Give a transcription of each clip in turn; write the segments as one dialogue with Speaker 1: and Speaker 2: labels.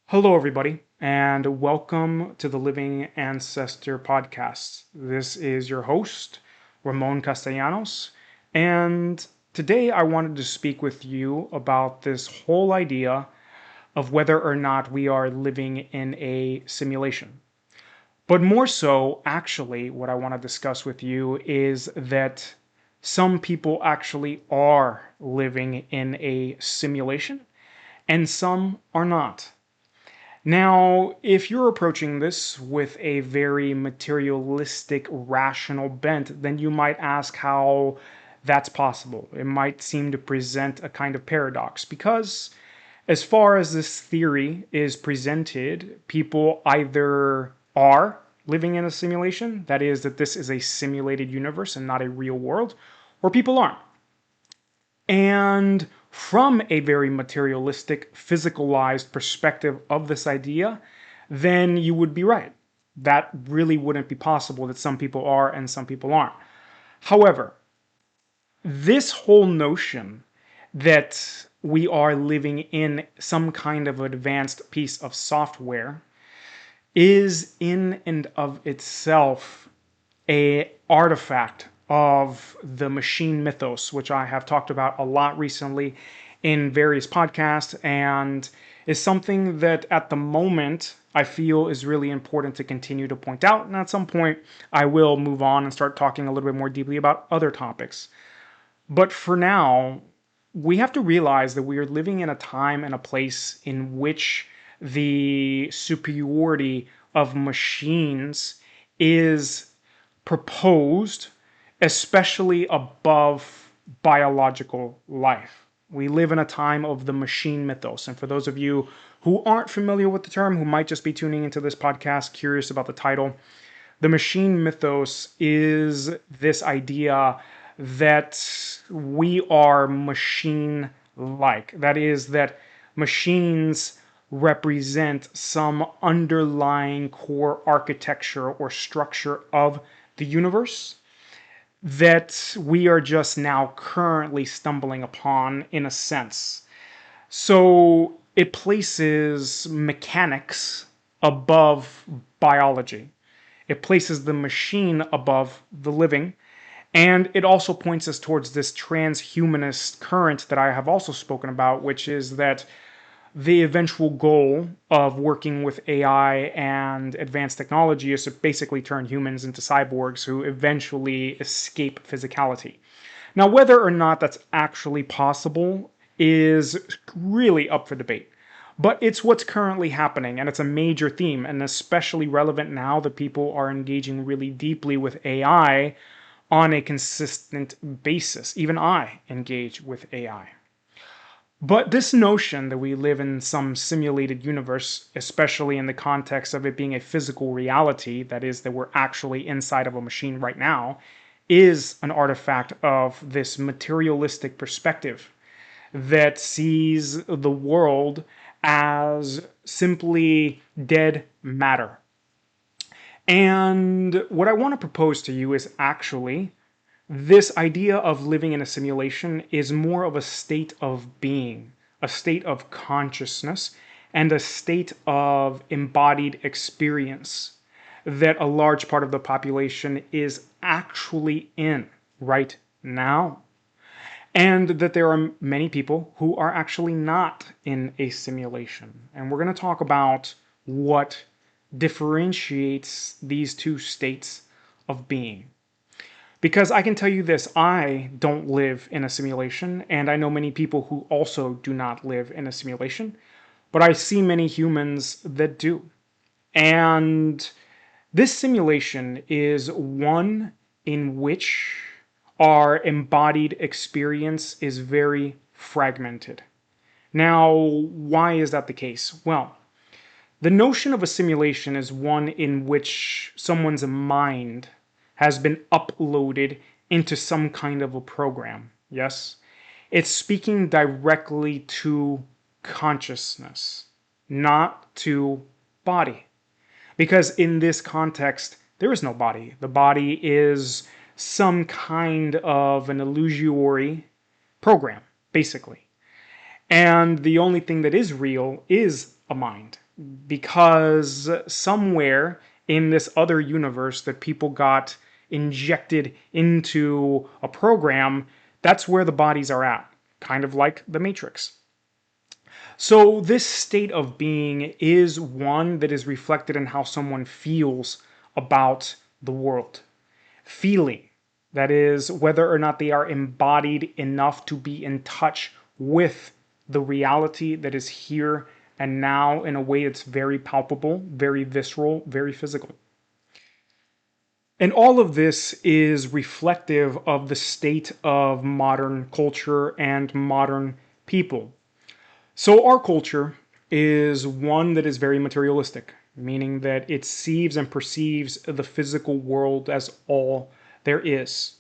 Speaker 1: Hello, everybody, and welcome to the Living Ancestor Podcast. This is your host, Ramon Castellanos, and today I wanted to speak with you about this whole idea of whether or not we are living in a simulation. But more so, actually, what I want to discuss with you is that some people actually are living in a simulation and some are not. Now, if you're approaching this with a very materialistic, rational bent, then you might ask how that's possible. It might seem to present a kind of paradox because, as far as this theory is presented, people either are living in a simulation, that is, that this is a simulated universe and not a real world, or people aren't. And from a very materialistic, physicalized perspective of this idea, then you would be right. That really wouldn't be possible that some people are and some people aren't. However, this whole notion that we are living in some kind of advanced piece of software is in and of itself a artifact of the machine mythos, which I have talked about a lot recently in various podcasts, and is something that at the moment I feel is really important to continue to point out. And at some point, I will move on and start talking a little bit more deeply about other topics. But for now, we have to realize that we are living in a time and a place in which the superiority of machines is proposed, especially above biological life. We live in a time of the machine mythos. And for those of you who aren't familiar with the term, who might just be tuning into this podcast, curious about the title, the machine mythos is this idea that we are machine like. That is, that machines represent some underlying core architecture or structure of the universe that we are just now currently stumbling upon in a sense. So it places mechanics above biology. It places the machine above the living. And it also points us towards this transhumanist current that I have also spoken about, which is that the eventual goal of working with AI and advanced technology is to basically turn humans into cyborgs who eventually escape physicality. Now, whether or not that's actually possible is really up for debate. But it's what's currently happening, and it's a major theme, and especially relevant now that people are engaging really deeply with AI on a consistent basis. Even I engage with AI. But this notion that we live in some simulated universe, especially in the context of it being a physical reality, that is, that we're actually inside of a machine right now, is an artifact of this materialistic perspective that sees the world as simply dead matter. And what I want to propose to you is actually this idea of living in a simulation is more of a state of being, a state of consciousness, and a state of embodied experience that a large part of the population is actually in right now. And that there are many people who are actually not in a simulation. And we're going to talk about what differentiates these two states of being. Because I can tell you this, I don't live in a simulation, and I know many people who also do not live in a simulation, but I see many humans that do. And this simulation is one in which our embodied experience is very fragmented. Now, why is that the case? Well, the notion of a simulation is one in which someone's mind has been uploaded into some kind of a program. Yes? It's speaking directly to consciousness, not to body. Because in this context, there is no body. The body is some kind of an illusory program, basically. And the only thing that is real is a mind, because somewhere in this other universe that people got injected into a program, that's where the bodies are at, kind of like the Matrix. So, this state of being is one that is reflected in how someone feels about the world. Feeling, that is, whether or not they are embodied enough to be in touch with the reality that is here and now in a way that's very palpable, very visceral, very physical. And all of this is reflective of the state of modern culture and modern people. So, our culture is one that is very materialistic, meaning that it sees and perceives the physical world as all there is.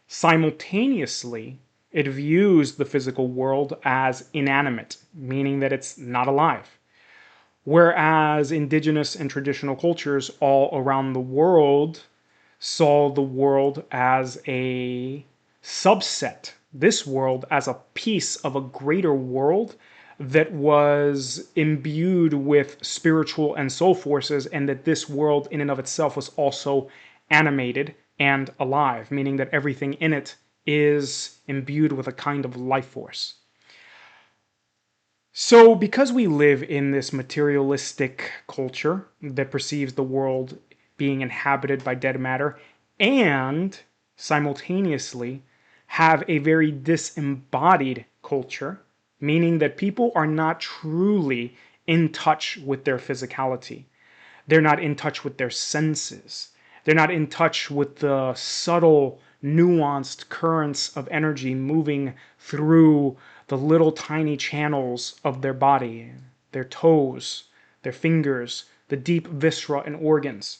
Speaker 1: Simultaneously, it views the physical world as inanimate, meaning that it's not alive. Whereas indigenous and traditional cultures all around the world saw the world as a subset, this world as a piece of a greater world that was imbued with spiritual and soul forces, and that this world in and of itself was also animated and alive, meaning that everything in it is imbued with a kind of life force. So, because we live in this materialistic culture that perceives the world being inhabited by dead matter, and simultaneously have a very disembodied culture, meaning that people are not truly in touch with their physicality. They're not in touch with their senses. They're not in touch with the subtle, nuanced currents of energy moving through the little tiny channels of their body, their toes, their fingers, the deep viscera and organs.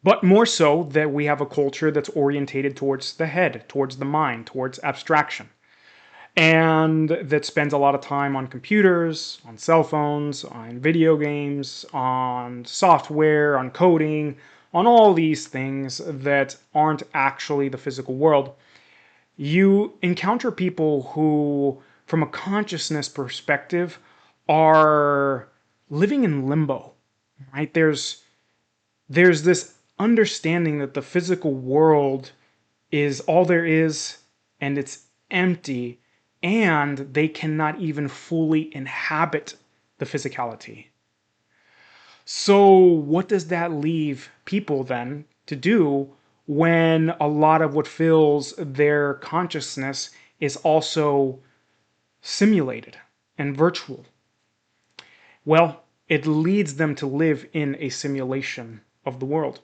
Speaker 1: But more so that we have a culture that's orientated towards the head, towards the mind, towards abstraction, and that spends a lot of time on computers, on cell phones, on video games, on software, on coding, on all these things that aren't actually the physical world. You encounter people who, from a consciousness perspective, are living in limbo, right? There's this understanding that the physical world is all there is and it's empty, and they cannot even fully inhabit the physicality. So, what does that leave people then to do when a lot of what fills their consciousness is also simulated and virtual? Well, it leads them to live in a simulation of the world.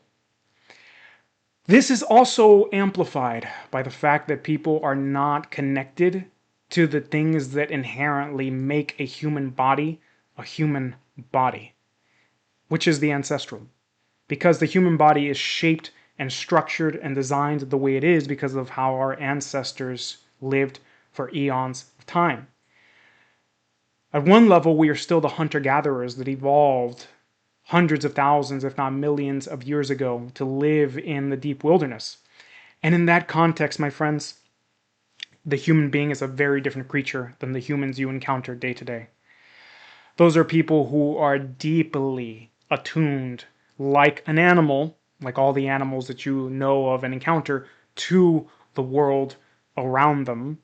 Speaker 1: This is also amplified by the fact that people are not connected to the things that inherently make a human body, which is the ancestral. Because the human body is shaped and structured and designed the way it is because of how our ancestors lived for eons of time. At one level, we are still the hunter-gatherers that evolved hundreds of thousands, if not millions of years ago to live in the deep wilderness. And in that context, my friends, the human being is a very different creature than the humans you encounter day to day. Those are people who are deeply attuned, like an animal, like all the animals that you know of and encounter, to the world around them,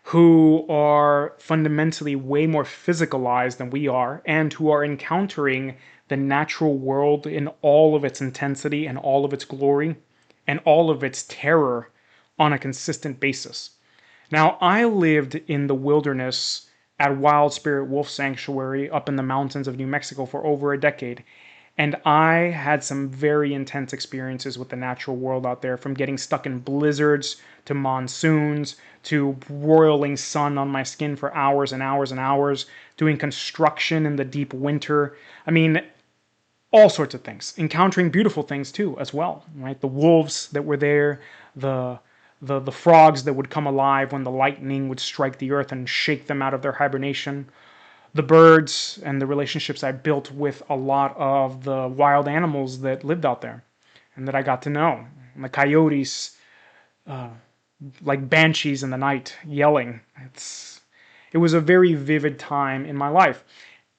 Speaker 1: who are fundamentally way more physicalized than we are, and who are encountering the natural world in all of its intensity and all of its glory and all of its terror on a consistent basis. Now, I lived in the wilderness at Wild Spirit Wolf Sanctuary up in the mountains of New Mexico for over a decade. And I had some very intense experiences with the natural world out there, from getting stuck in blizzards to monsoons to broiling sun on my skin for hours and hours and hours, doing construction in the deep winter. I mean, all sorts of things. Encountering beautiful things too, as well, right? The wolves that were there, the frogs that would come alive when the lightning would strike the earth and shake them out of their hibernation, the birds, and the relationships I built with a lot of the wild animals that lived out there and that I got to know. And the coyotes, like banshees in the night, yelling. It was a very vivid time in my life.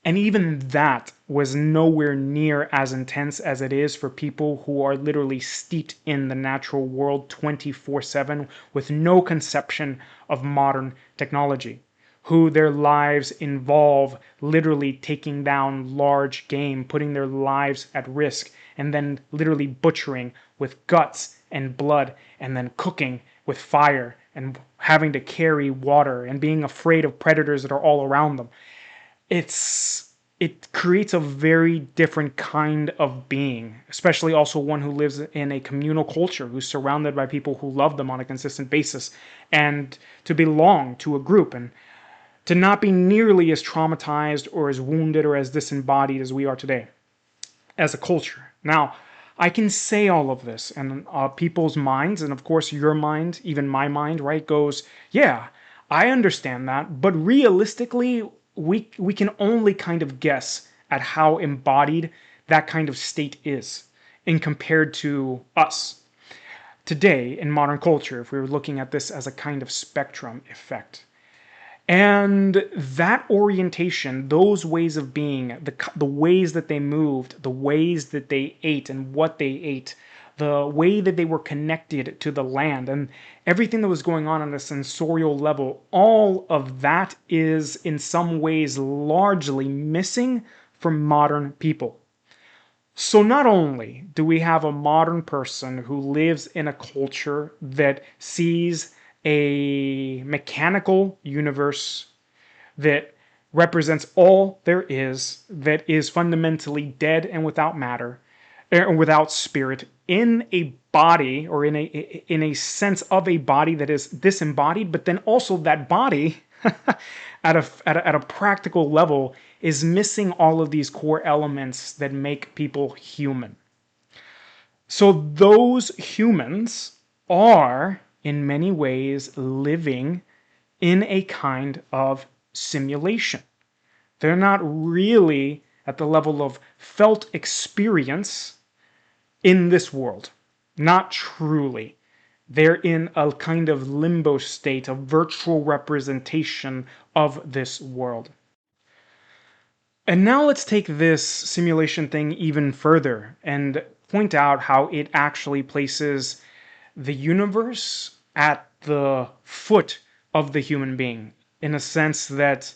Speaker 1: And even that was nowhere near as intense as it is for people who are literally steeped in the natural world 24/7 with no conception of modern technology, who their lives involve literally taking down large game, putting their lives at risk, and then literally butchering with guts and blood, and then cooking with fire, and having to carry water, and being afraid of predators that are all around them. It creates a very different kind of being, especially also one who lives in a communal culture, who's surrounded by people who love them on a consistent basis, and to belong to a group, and to not be nearly as traumatized or as wounded or as disembodied as we are today as a culture. Now, I can say all of this, and people's minds, and of course your mind, even my mind, right, goes, yeah, I understand that, but realistically, we can only kind of guess at how embodied that kind of state is in compared to us. Today, in modern culture, if we were looking at this as a kind of spectrum effect, and that orientation, those ways of being, the ways that they moved, the ways that they ate and what they ate, the way that they were connected to the land, and everything that was going on a sensorial level, all of that is in some ways largely missing from modern people. So not only do we have a modern person who lives in a culture that sees a mechanical universe that represents all there is, that is fundamentally dead and without matter, or without spirit, in a body, or in a sense of a body that is disembodied, but then also that body at a practical level is missing all of these core elements that make people human. So those humans are in many ways living in a kind of simulation. They're not really at the level of felt experience in this world. Not truly. They're in a kind of limbo state, a virtual representation of this world. And now let's take this simulation thing even further and point out how it actually places the universe at the foot of the human being, in a sense that,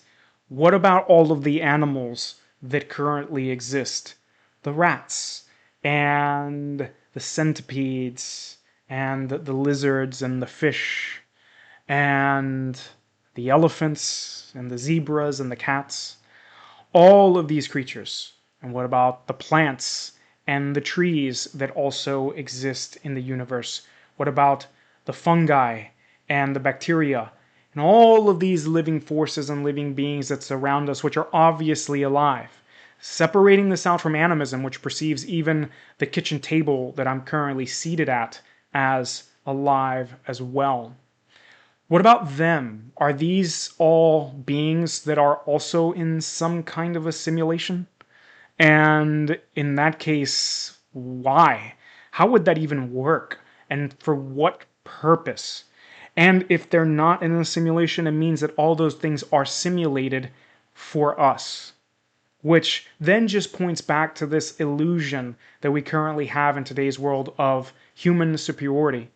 Speaker 1: what about all of the animals that currently exist? The rats, and the centipedes, and the lizards, and the fish, and the elephants, and the zebras, and the cats. All of these creatures. And what about the plants and the trees that also exist in the universe? What about the fungi and the bacteria and all of these living forces and living beings that surround us, which are obviously alive? Separating this out from animism, which perceives even the kitchen table that I'm currently seated at as alive as well. What about them? Are these all beings that are also in some kind of a simulation? And in that case, why? How would that even work? And for what purpose? And if they're not in a simulation, it means that all those things are simulated for us. Which then just points back to this illusion that we currently have in today's world of human superiority.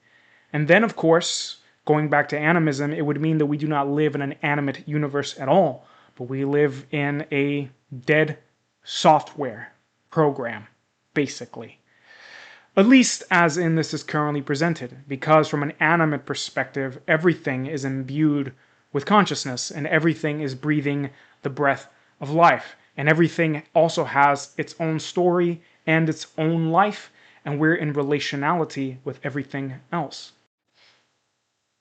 Speaker 1: And then, of course, going back to animism, it would mean that we do not live in an animate universe at all, but we live in a dead software program, basically. At least as in this is currently presented, because from an animate perspective, everything is imbued with consciousness, and everything is breathing the breath of life, and everything also has its own story and its own life, and we're in relationality with everything else.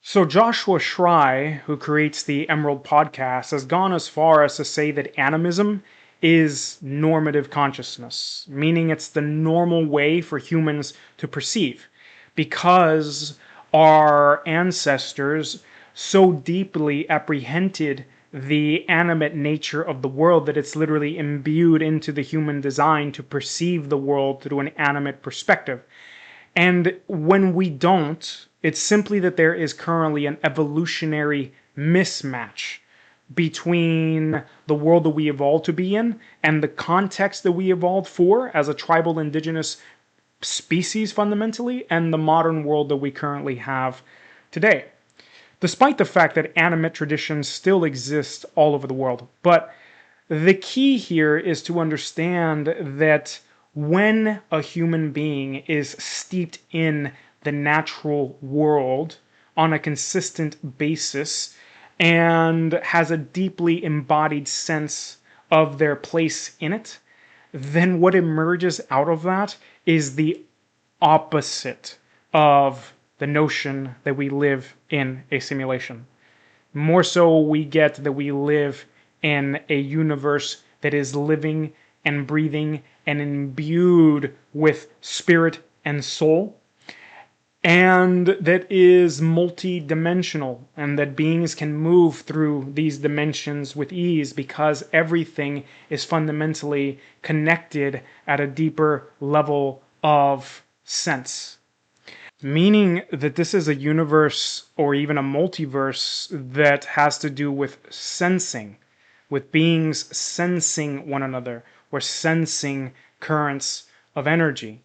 Speaker 1: So Joshua Schrei, who creates the Emerald Podcast, has gone as far as to say that animism is normative consciousness, meaning it's the normal way for humans to perceive, because our ancestors so deeply apprehended the animate nature of the world that it's literally imbued into the human design to perceive the world through an animate perspective. And when we don't, it's simply that there is currently an evolutionary mismatch between the world that we evolved to be in and the context that we evolved for as a tribal indigenous species fundamentally, and the modern world that we currently have today. Despite the fact that animate traditions still exist all over the world. But the key here is to understand that when a human being is steeped in the natural world on a consistent basis and has a deeply embodied sense of their place in it, then what emerges out of that is the opposite of the notion that we live in a simulation. More so, we get that we live in a universe that is living and breathing and imbued with spirit and soul, and that is multi-dimensional, and that beings can move through these dimensions with ease because everything is fundamentally connected at a deeper level of sense. Meaning that this is a universe or even a multiverse that has to do with sensing, with beings sensing one another or sensing currents of energy.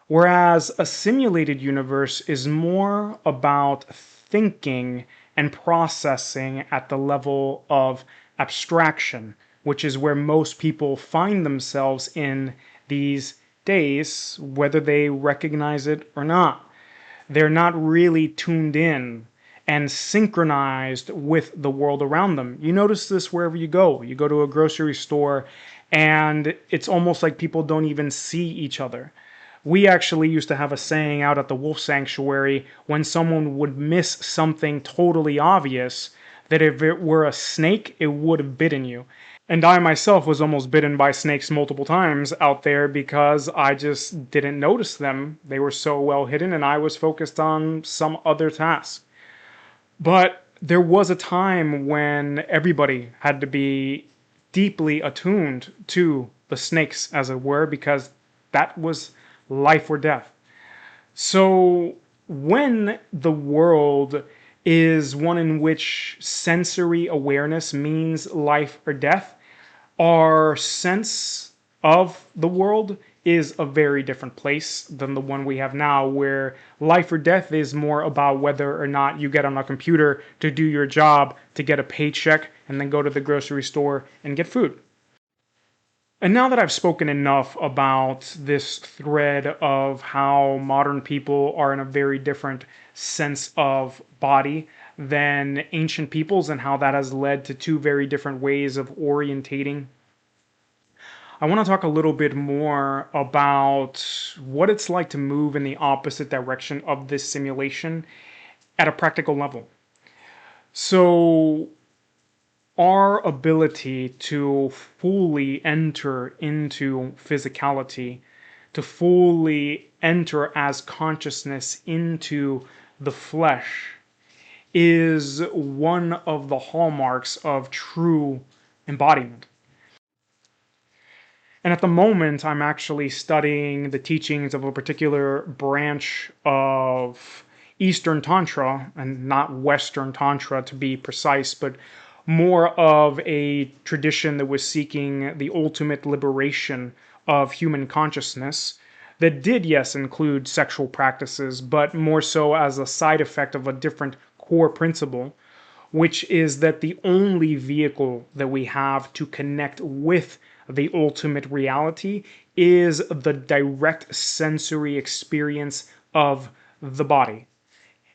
Speaker 1: Whereas a simulated universe is more about thinking and processing at the level of abstraction, which is where most people find themselves in these days, whether they recognize it or not. They're not really tuned in and synchronized with the world around them. You notice this wherever you go. You go to a grocery store and it's almost like people don't even see each other. We actually used to have a saying out at the wolf sanctuary when someone would miss something totally obvious, that if it were a snake, it would have bitten you. And I myself was almost bitten by snakes multiple times out there because I just didn't notice them. They were so well hidden and I was focused on some other task. But there was a time when everybody had to be deeply attuned to the snakes, as it were, because that was life or death. So when the world is one in which sensory awareness means life or death, our sense of the world is a very different place than the one we have now, where life or death is more about whether or not you get on a computer to do your job, to get a paycheck, and then go to the grocery store and get food. And now that I've spoken enough about this thread of how modern people are in a very different sense of body than ancient peoples and how that has led to two very different ways of orientating, I want to talk a little bit more about what it's like to move in the opposite direction of this simulation at a practical level. So, our ability to fully enter into physicality, to fully enter as consciousness into the flesh, is one of the hallmarks of true embodiment. And at the moment, I'm actually studying the teachings of a particular branch of Eastern Tantra, and not Western Tantra to be precise, but more of a tradition that was seeking the ultimate liberation of human consciousness, that did, yes, include sexual practices, but more so as a side effect of a different core principle, which is that the only vehicle that we have to connect with the ultimate reality is the direct sensory experience of the body.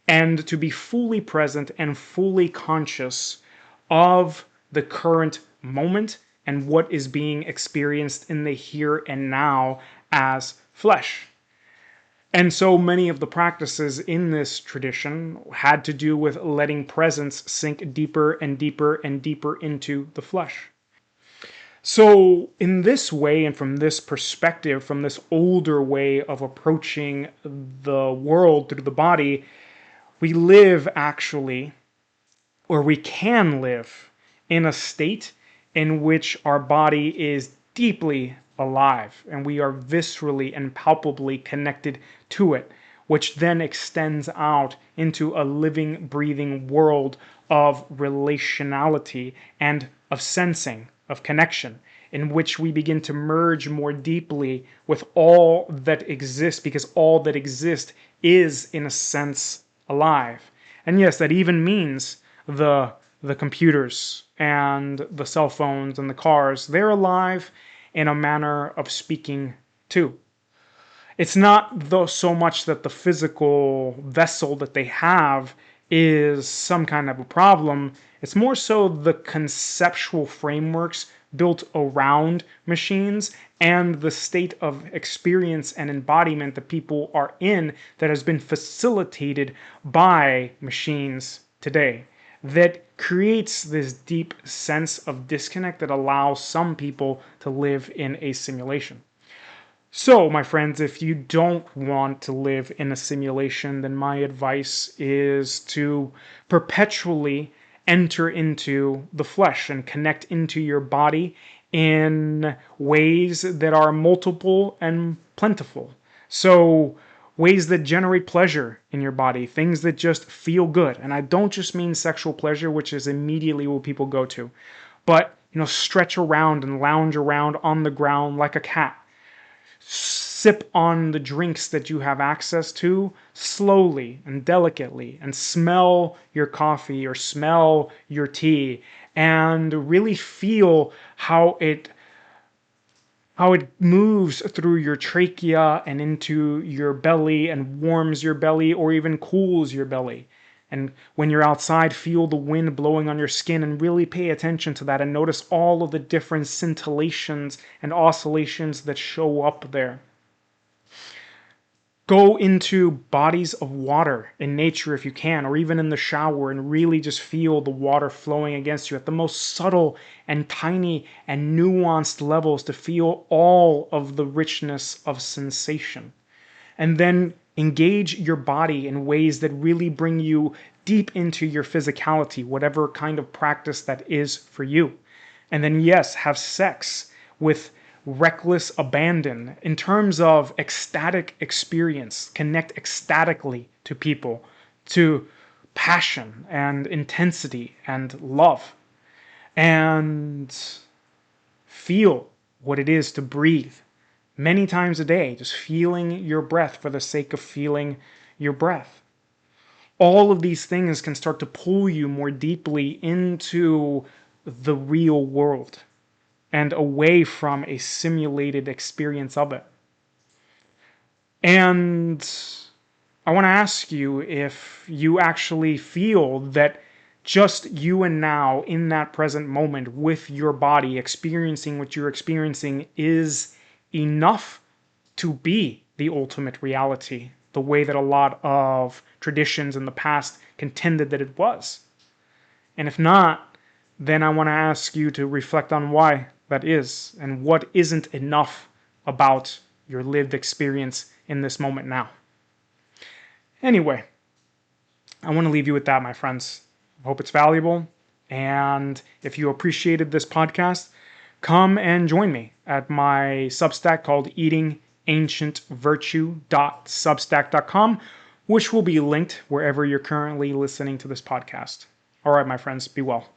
Speaker 1: And to be fully present and fully conscious of the current moment and what is being experienced in the here and now as flesh. And so many of the practices in this tradition had to do with letting presence sink deeper and deeper and deeper into the flesh. So in this way, and from this perspective, from this older way of approaching the world through the body, we live actually, or we can live, in a state in which our body is deeply alive and we are viscerally and palpably connected to it. which then extends out into a living, breathing world of relationality and of sensing, of connection, in which we begin to merge more deeply with all that exists, because all that exists is, in a sense, alive. And yes, that even means the computers and the cell phones and the cars, they're alive in a manner of speaking too. It's not though so much that the physical vessel that they have is some kind of a problem. It's more so the conceptual frameworks built around machines and the state of experience and embodiment that people are in that has been facilitated by machines today, that creates this deep sense of disconnect that allows some people to live in a simulation. So, my friends, if you don't want to live in a simulation, then my advice is to perpetually enter into the flesh and connect into your body in ways that are multiple and plentiful. So, ways that generate pleasure in your body, things that just feel good. And I don't just mean sexual pleasure, which is immediately what people go to, but, stretch around and lounge around on the ground like a cat. Sip on the drinks that you have access to slowly and delicately, and smell your coffee or smell your tea, and really feel how it moves through your trachea and into your belly and warms your belly or even cools your belly. And when you're outside, feel the wind blowing on your skin and really pay attention to that and notice all of the different scintillations and oscillations that show up there. Go into bodies of water in nature if you can, or even in the shower, and really just feel the water flowing against you at the most subtle and tiny and nuanced levels to feel all of the richness of sensation. And then engage your body in ways that really bring you deep into your physicality, whatever kind of practice that is for you. And then, yes, have sex with reckless abandon in terms of ecstatic experience. Connect ecstatically to people, to passion and intensity and love. And feel what it is to breathe many times a day, just feeling your breath for the sake of feeling your breath. All of these things can start to pull you more deeply into the real world and away from a simulated experience of it. And I want to ask you if you actually feel that just you and now in that present moment with your body experiencing what you're experiencing is enough to be the ultimate reality, the way that a lot of traditions in the past contended that it was. And if not, then I want to ask you to reflect on why that is and what isn't enough about your lived experience in this moment now. Anyway, I want to leave you with that, my friends. I hope it's valuable. And if you appreciated this podcast, come and join me at my Substack called eatingancientvirtue.substack.com, which will be linked wherever you're currently listening to this podcast. All right, my friends, be well.